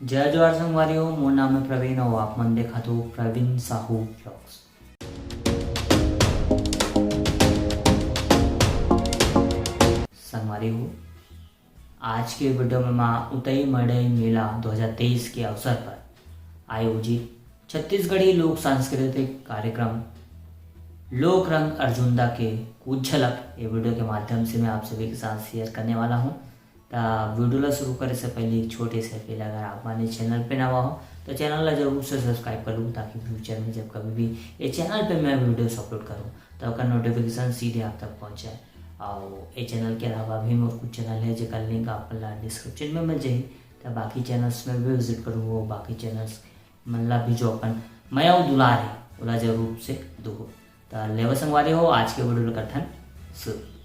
जय जोहार संगवारी हो। मोर नाम है प्रवीण और आप मन देखा तो प्रवीण साहू ब्लॉग्स। संगवारी हो, आज के वीडियो में मैं उतई मड़ई मेला 2023 के अवसर पर आयोजित छत्तीसगढ़ी लोक सांस्कृतिक कार्यक्रम लोक रंग अर्जुनदा के कुछ झलक ये वीडियो के माध्यम से मैं आप सभी के साथ शेयर करने वाला हूँ। तो वीडियो ला शुरू करे से पहले एक छोटे से अपील, अगर आप हमारे चैनल पे नवा हो तो चैनल ला जरूर से सब्सक्राइब कर लूँ, ताकि फ्यूचर में जब कभी भी ये चैनल पे मैं वीडियोस अपलोड करूँ तो उसका नोटिफिकेशन सीधे आप तक पहुँच जाए। और ये चैनल के अलावा भी मोर कुछ चैनल है जिसका लिंक आपको डिस्क्रिप्शन में मिल जाए, तो बाकी चैनल्स में भी विजिट करूँ। वो बाकी चैनल्स मतलब भी जो अपन मैं और दुलार है ओला जरूर से दो। तो लेवा संगवारी हो, आज के वीडियो कथन शुरू।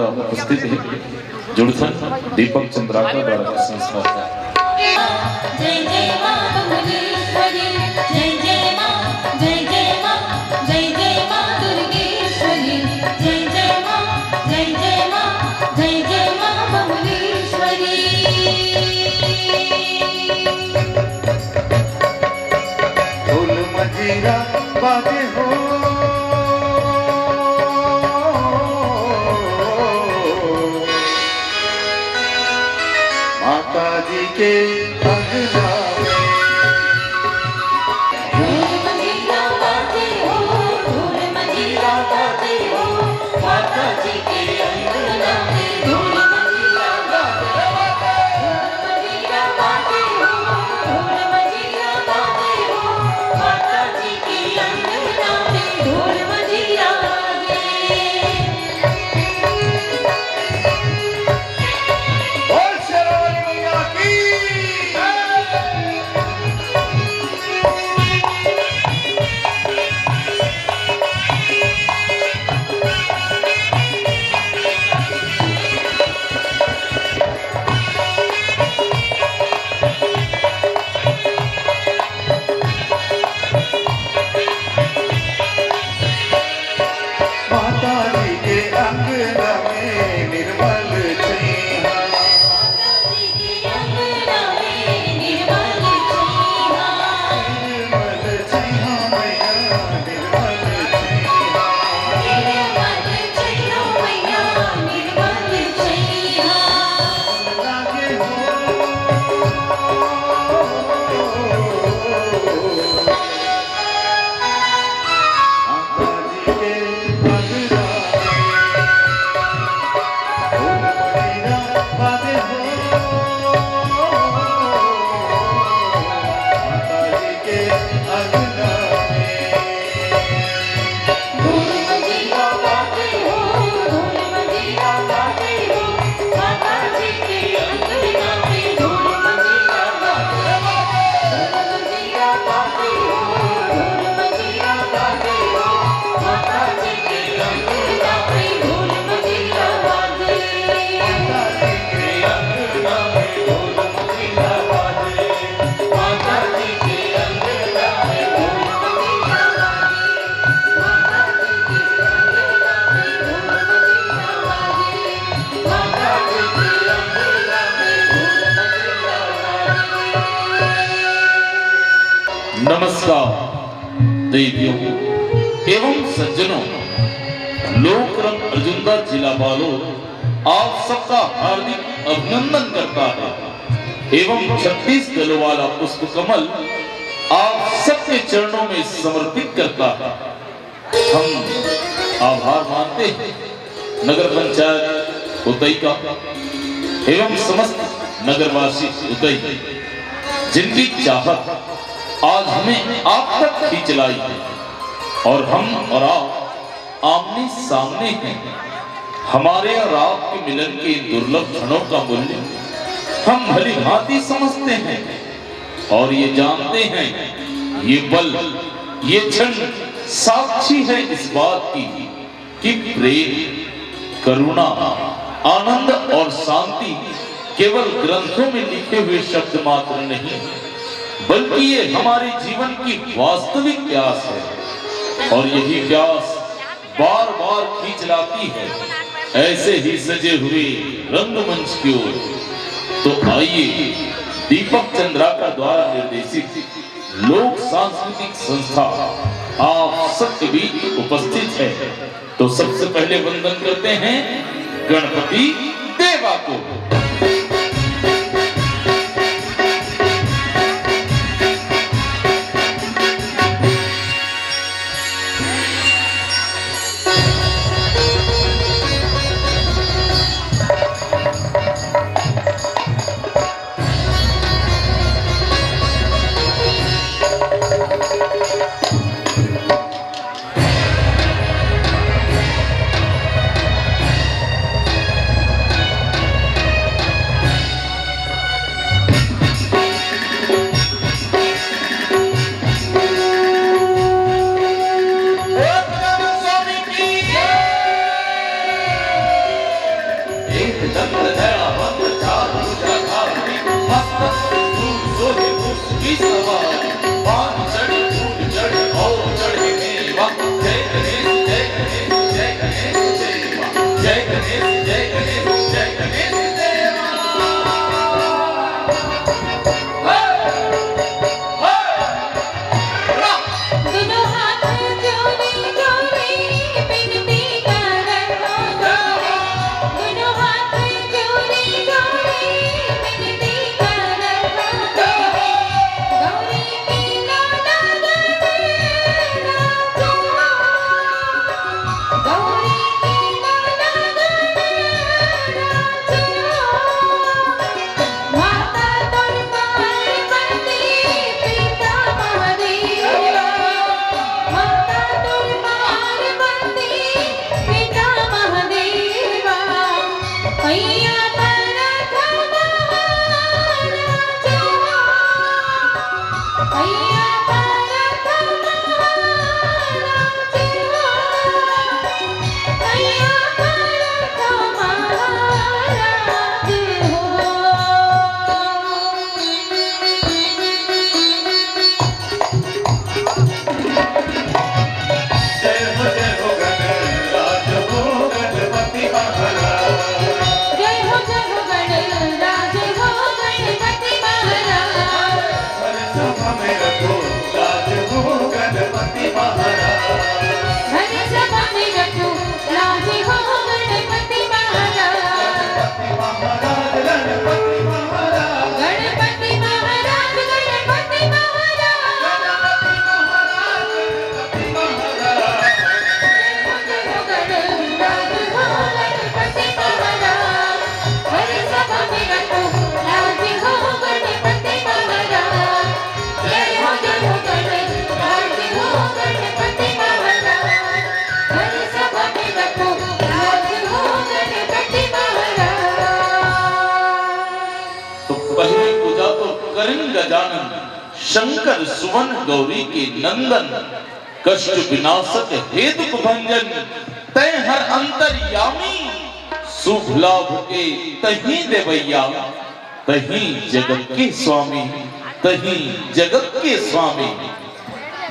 उपस्थित है जुड़सन दीपक चंद्राकर द्वारा संस्था जय जय मां बमुलेश्वरी, जय जय मां, जय जय मां, जय जय मां दुर्गेश्वरी, जय जय मां, जय जय मां, जय जय मां बमुलेश्वरी। ढोल मजीरा बाजे हो, माता जी के अंगना में ढोल मजीरा बाजे हो, ढोल मजीरा बाजे हो, माता जी के अंगना में ढोल मजीरा बाजे हो, ढोल मजीरा बाजे हो, ढोल मजीरा बाजे हो, माता जी के अंगना में ढोल मजीरा बाजे। और शेरावाली मैया की माता जी के अंगना में निर्मल छैया, माता जी के अंगना में निर्मल छैया, निर्मल छैया मैया, निर्मल छैया निर्मल छैया मैया, निर्मल छैया। लागे हो। माता जी के अंगना में बाजे हो, माता जी के अंगना में ढोल मजीरा बाजे हो, ढोल मजीरा बाजे हो, माता जी के अंगना में ढोल मजीरा बाजे हो, ढोल मजीरा बाजे हो, ढोल मजीरा बाजे हो, माता जी के अंगना में ढोल मजीरा बाजे। माता जी के अंगना में ढोल मजीरा बाजे, माता जी के अंगना में ढोल मजीरा बाजे, माता जी के अंगना में ढोल मजीरा बाजे, माता जी के अंगना में ढोल मजीरा बाजे। नमस्कार देवियों एवं सज्जनों, लोक रंग अर्जुनदा जिला बालोद आप सबका हार्दिक अभिनंदन करता है एवं 36 दलों वाला पुष्प कमल आप सबके चरणों में समर्पित करता है। हम आभार मानते हैं नगर पंचायत उतई का एवं समस्त नगरवासी उतई, जिनकी चाहत आज हमें आप तक खींच लाई है और हम और आप आमने सामने हैं। हमारे और आपके मिलन के दुर्लभ क्षणों का मूल्य हम भली भांति समझते हैं। और ये जानते हैं ये पल, ये क्षण साक्षी है इस बात की कि प्रेम, करुणा, आनंद और शांति केवल ग्रंथों में लिखे हुए शब्द मात्र नहीं, बल्कि ये हमारे जीवन की वास्तविक प्यास है। और यही प्यास बार बार खींच लाती है ऐसे ही सजे हुए रंगमंच की ओर। तो आइए, दीपक चंद्राकर द्वारा निर्देशित लोक सांस्कृतिक संस्था आप सबके बीच उपस्थित है। तो सबसे पहले वंदन करते हैं गणपति देवा को। गजानन शंकर सुवन गौरी के नंदन, कष्ट विनाशक हेतु भंजन, तय हर अंतर्यामी, शुभ लाभ के तही देवैया, तही जगत के स्वामी, तही जगत के स्वामी।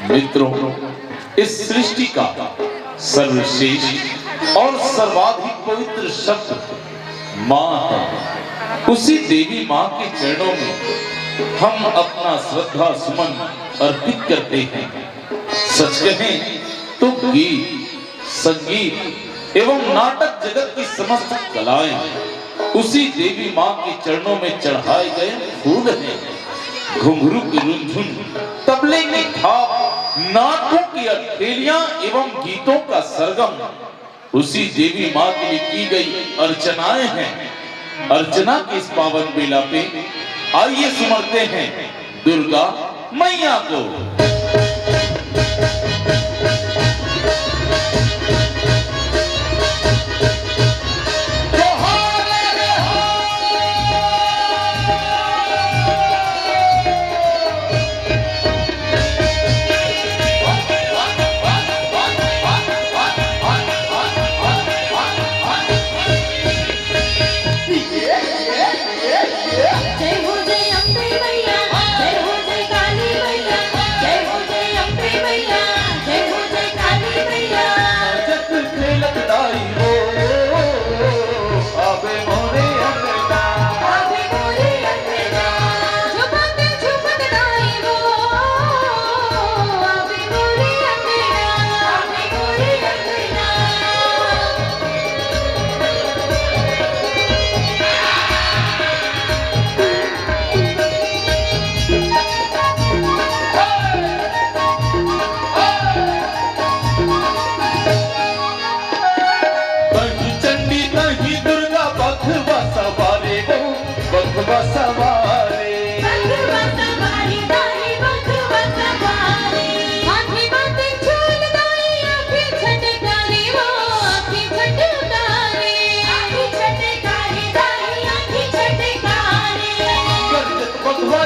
मित्रों, इस सृष्टि का सर्वश्रेष्ठ और सर्वाधिक पवित्र शब्द माँ है। उसी देवी माँ के चरणों में हम अपना श्रद्धा सुमन अर्पित करते हैं। सच कहें तो गीत, संगीत एवं नाटक जगत की समस्त कलाएं उसी देवी माँ के चरणों में चढ़ाए गए फूल हैं। घुंघरू की रुनझुन, तबले की थाप, नाटों की अठेलियां एवं गीतों का सरगम उसी देवी माँ के लिए की गई अर्चनाएं हैं। अर्चना के इस पावन बेला पे आइए सुमरते हैं दुर्गा मैया को।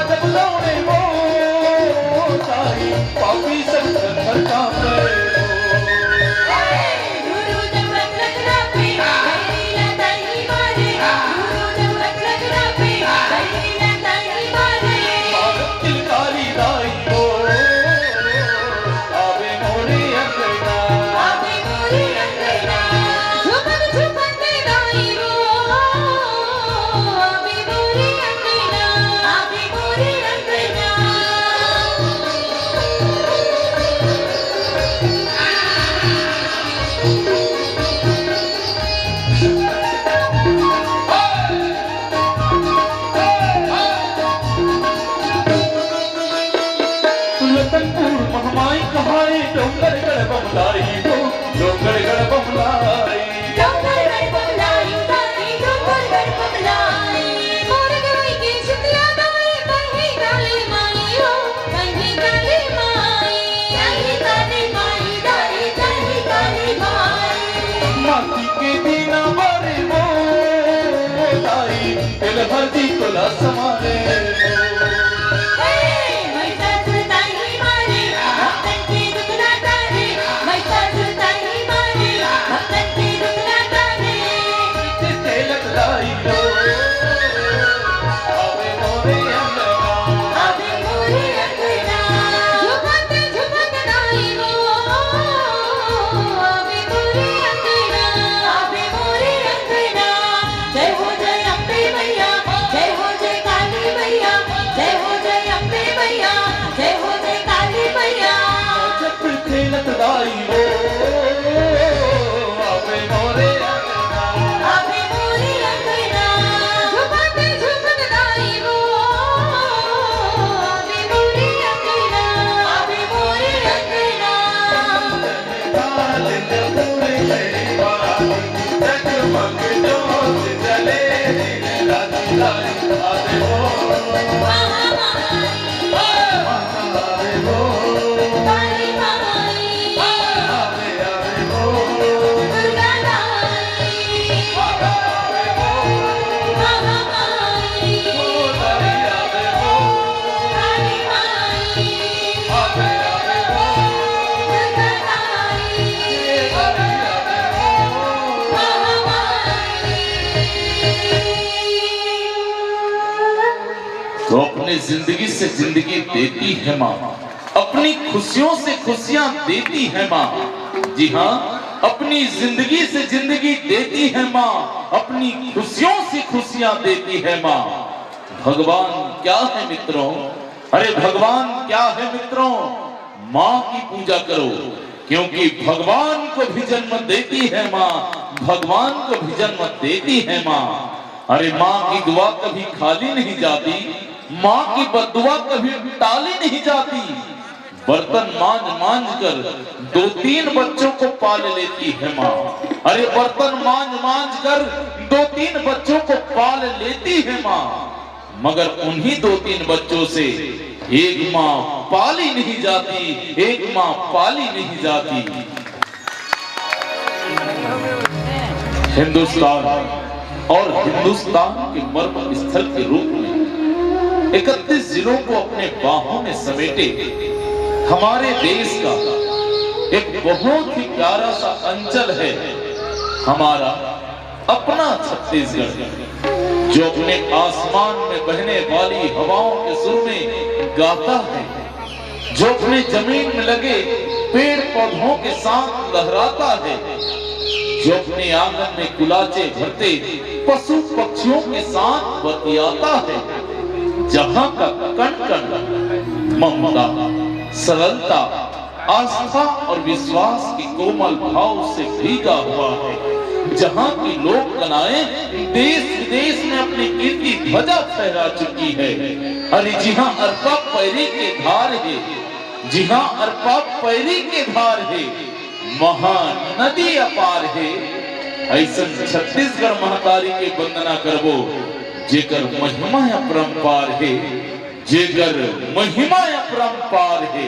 जब दौड़े वो ताई पापी संकट हर काम पे गुरु जब लगना पे गईला ताई मारे गुरु जब लगना पे गईला ताई मारे किलकारी दाई हो आवे मोरे अंगना आवे मोरे अंगना झुमन झुमन दाई वो आवे मोरे अंगना आवे मोरे अंगना लखनपुर महमाई कहाई डोंगरगढ़ बमलाई हो डोंगरगढ़ बमलाई डोंगरगढ़ बमलाई ताई डोंगरगढ़ बमलाई मोर गई के शीतला माई कहीं काली माई हो कहीं काली माई कहीं काली माई दाई कहीं काली माई माटी के दीना बारे वो ताई दिल भर दी तुला समारे मैं सजताई मारे भक्तन की दुख ना तारे मैं सजताई मारे भक्तन की दुख ना तारे तिलक लाई हो आवे मोरे अंगना आवे मोरे अंगना झुमक झुमक दाई वो आवे मोरे अंगना आवे मोरे अंगना जय हो जय अम्बे मैया जय हो जय काली मैया जय हो जय अम्बे मैया जय हो जय काली मैया जब तिलक लाई हो आवे मोरे अंगना आवे मोरे अंगना झुमक झुमक दाई वो आवे मोरे अंगना आवे मोरे अंगना जगमग जोत जले राजी लाई आवे हो आवे हो काली माई आवे आवे हो दुर्गा दाई आवे हो महामाई ताई आवे हो काली माई आवे आवे हो दुर्गा दाई ताई आवे हो महामाई तो अपनी जिंदगी से जिंदगी देती है माँ अपनी खुशियों से खुशियां देती है माँ जी हाँ अपनी जिंदगी से जिंदगी देती है माँ अपनी खुशियों से खुशियां देती है माँ भगवान क्या है मित्रों अरे भगवान क्या है मित्रों माँ की पूजा करो क्योंकि भगवान को भी जन्म देती है माँ भगवान को भी जन्म देती है माँ अरे माँ की दुआ कभी खाली नहीं जाती माँ की बददुआ कभी टाली नहीं जाती बर्तन मांज मांज कर 2-3 बच्चों को पाल लेती है माँ अरे बर्तन मांज मांज कर 2-3 बच्चों को पाल लेती है माँ मगर उन्हीं 2-3 बच्चों से एक माँ पाली नहीं जाती एक माँ पाली नहीं जाती हिंदुस्तान और हिंदुस्तान के मर्म स्थल के रूप में 31 जिलों को अपने बाहों में समेटे हमारे देश का एक बहुत ही प्यारा सा अंचल है हमारा अपना छत्तीसगढ़ जो अपने आसमान में बहने वाली हवाओं के सुर में गाता है जो अपने जमीन में लगे पेड़ पौधों के साथ लहराता है जो अपने आंगन में गुलाचे भरते पशु पक्षियों के साथ बतियाता है जहां का कण कण ममता सरलता आस्था और विश्वास के कोमल भाव से भीगा हुआ है जहां की लोक कलाएं देश विदेश में अपनी कीर्ति ध्वजा फहरा चुकी है अरे जी हाँ अरपा पैरी के धार है जी हाँ अरपा पैरी के धार है महानदी अपार है ऐसा छत्तीसगढ़ महतारी के वंदना करबो जेकर महिमा अपरंपार है जेकर महिमा अपरंपार है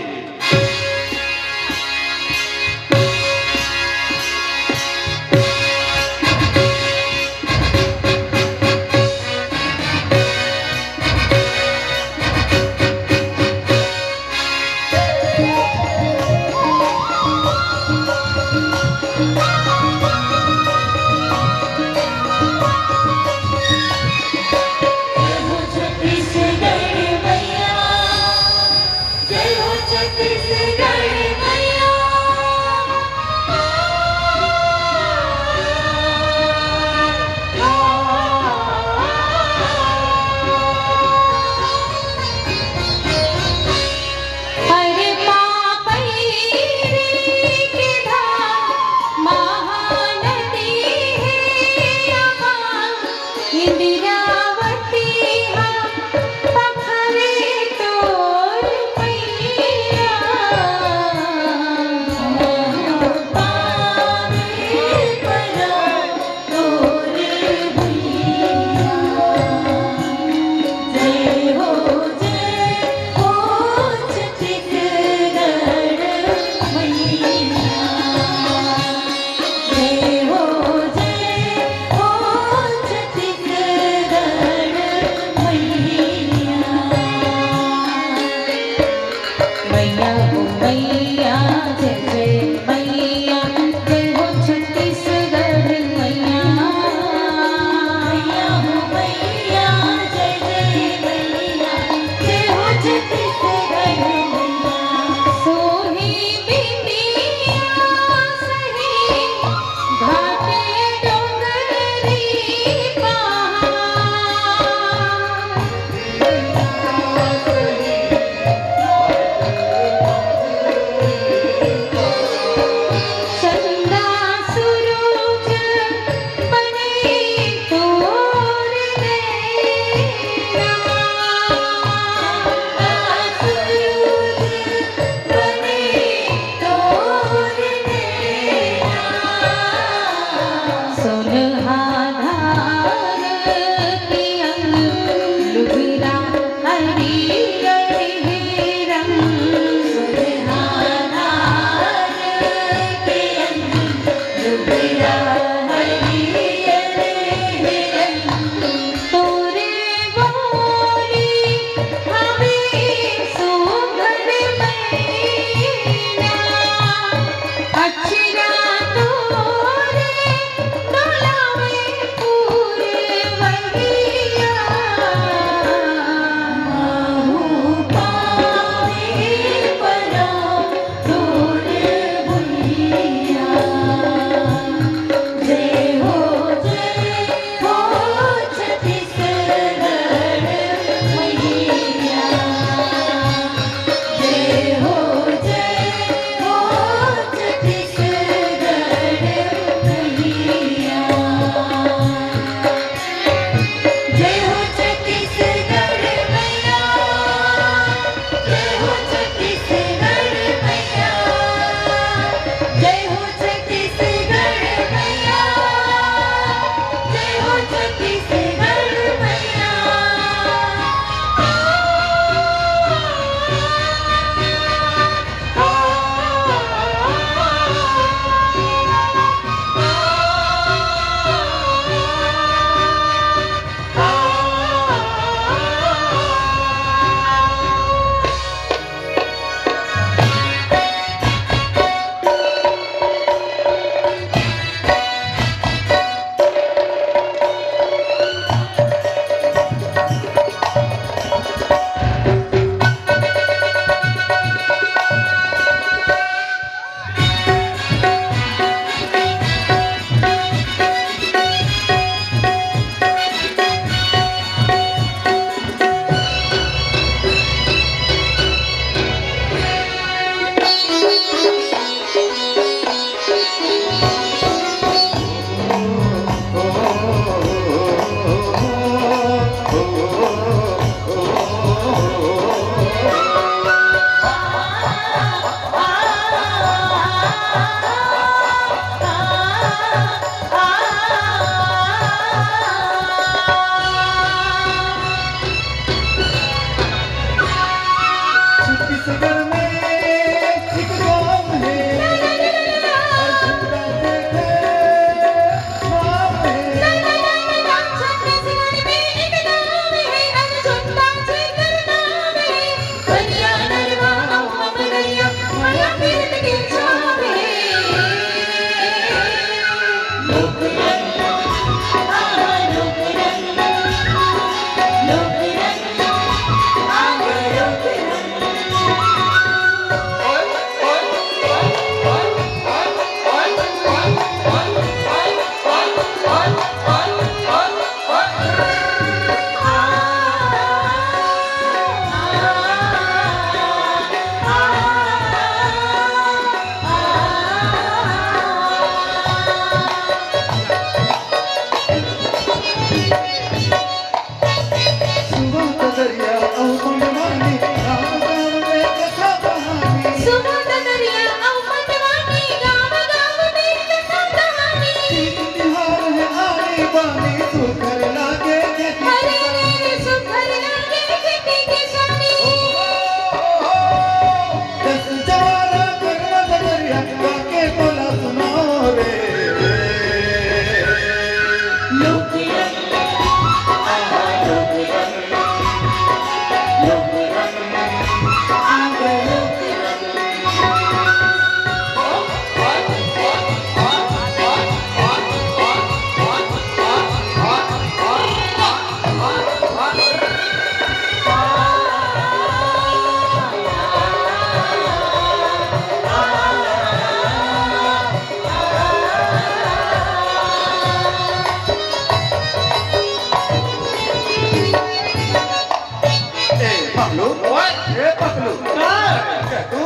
अच्छा, तू